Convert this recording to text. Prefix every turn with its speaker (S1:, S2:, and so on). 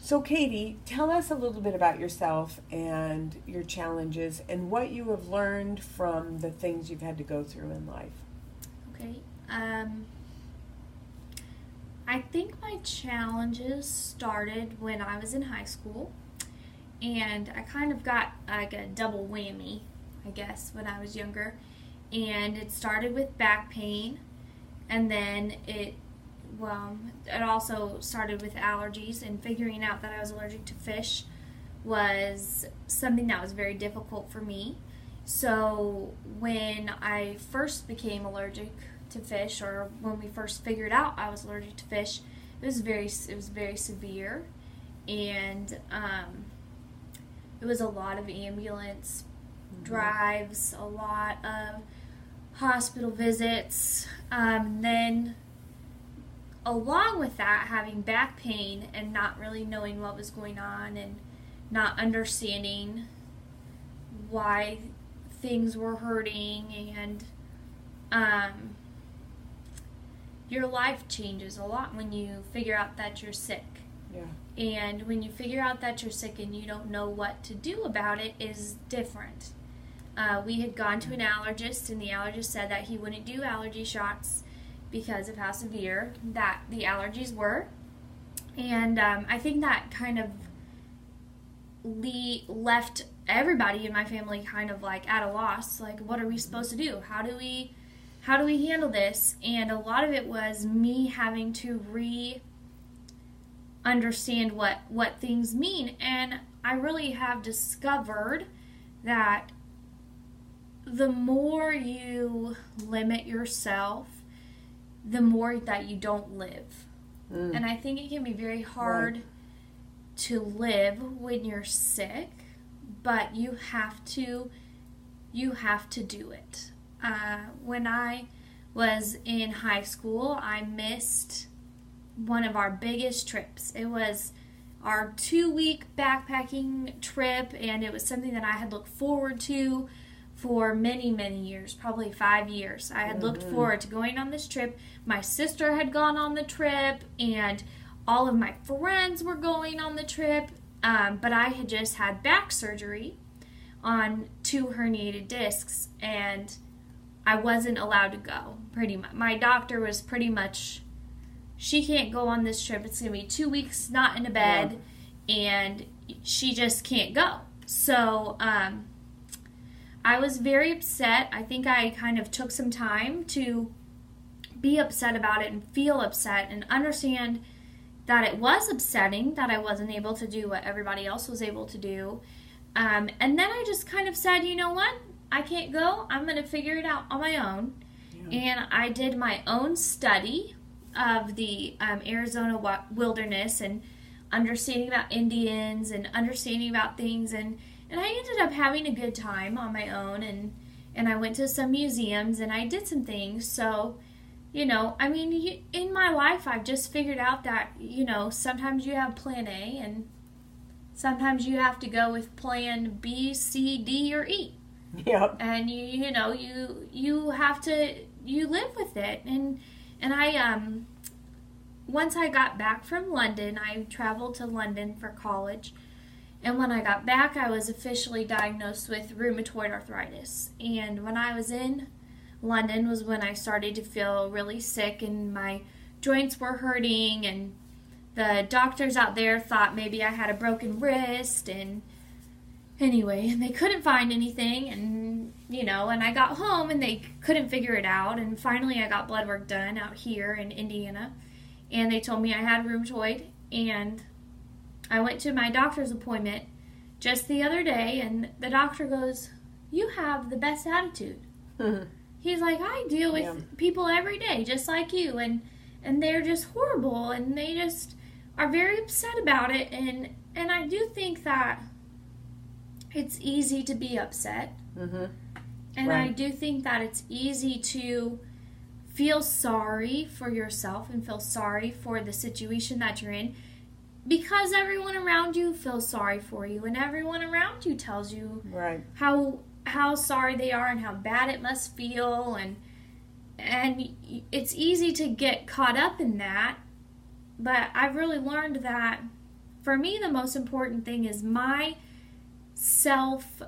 S1: So, Katy, tell us a little bit about yourself and your challenges and what you have learned from the things you've had to go through in life.
S2: Okay. I think my challenges started when I was in high school, and I kind of got like a double whammy, I guess, when I was younger. And it started with back pain, and then it also started with allergies, and figuring out that I was allergic to fish was something that was very difficult for me. So when I first became allergic to fish, or when we first figured out I was allergic to fish, it was very severe, and it was a lot of ambulance drives, a lot of hospital visits. Then, along with that, having back pain and not really knowing what was going on and not understanding why things were hurting, and your life changes a lot when you figure out that you're sick.
S1: Yeah.
S2: And when you figure out that you're sick and you don't know what to do about it is different. We had gone to an allergist, and the allergist said that he wouldn't do allergy shots because of how severe that the allergies were. And I think that kind of left everybody in my family kind of like at a loss. Like, what are we supposed to do? How do we handle this? And a lot of it was me having to understand what things mean. And I really have discovered that the more you limit yourself, the more that you don't live. And I think it can be very hard to live when you're sick, but you have to do it. When I was in high school, I missed one of our biggest trips. It was our 2-week backpacking trip, and it was something that I had looked forward to for many, many years, probably 5 years. I had looked forward to going on this trip. My sister had gone on the trip, and all of my friends were going on the trip, but I had just had back surgery on 2 herniated discs, and I wasn't allowed to go, pretty much. My doctor was pretty much, she can't go on this trip. It's going to be 2 weeks not in a bed, and she just can't go. So I was very upset. I think I kind of took some time to be upset about it and feel upset and understand that it was upsetting that I wasn't able to do what everybody else was able to do. And then I just kind of said, you know what? I can't go. I'm going to figure it out on my own. Yeah. And I did my own study of the Arizona wilderness and understanding about Indians and understanding about things. And I ended up having a good time on my own. And I went to some museums and I did some things. So, you know, I mean, in my life, I've just figured out that, you know, sometimes you have plan A and sometimes you have to go with plan B, C, D, or E.
S1: Yep.
S2: And you have to, you live with it. And I once I got back from London, I traveled to London for college. And when I got back, I was officially diagnosed with rheumatoid arthritis. And when I was in London was when I started to feel really sick and my joints were hurting, and the doctors out there thought maybe I had a broken wrist, and anyway, and they couldn't find anything, and and I got home and they couldn't figure it out, and finally I got blood work done out here in Indiana, and they told me I had rheumatoid, and I went to my doctor's appointment just the other day, and the doctor goes, "You have the best attitude." He's like, "I deal with people every day just like you, and they're just horrible, and they just are very upset about it, and I do think that it's easy to be upset. And I do think that it's easy to feel sorry for yourself and feel sorry for the situation that you're in, because everyone around you feels sorry for you, and everyone around you tells you how sorry they are and how bad it must feel, and it's easy to get caught up in that. But I've really learned that for me, the most important thing is my self